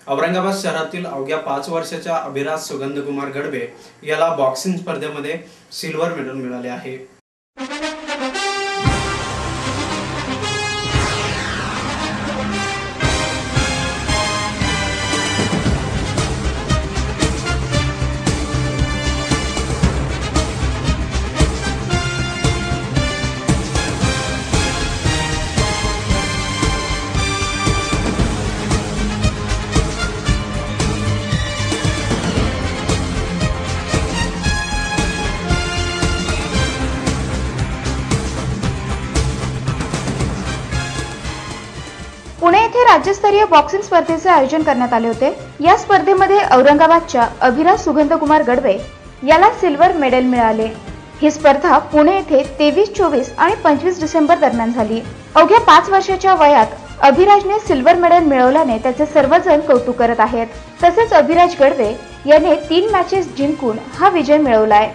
औरंगाबाद शहरातील अवघ्या 5 वर्षाच्या अभिराज सुगंधकुमार गडबे याला बॉक्सिंग स्पर्धेमध्ये सिल्वर मेडल मिळाले आहे। पुणे येथे राज्यस्तरीय बॉक्सिंग स्पर्धेचे आयोजन करण्यात आले होते। या स्पर्धेमध्ये औरंगाबादच्या अभिराज सुगंधकुमार गडबे याला सिल्वर मेडल मिळाले। ही स्पर्धा पुणे येथे 23, 24 आणि 25 डिसेंबर दरम्यान झाली। अवघ्या 5 वर्षाच्या वयात अभिराजने सिल्वर मेडल मिळवल्याने त्याचे सर्वजण कौतुक करत आहेत। तसेच अभिराज गडबे याने 3 मॅचेस जिंकून हा विजय मिळवलाय।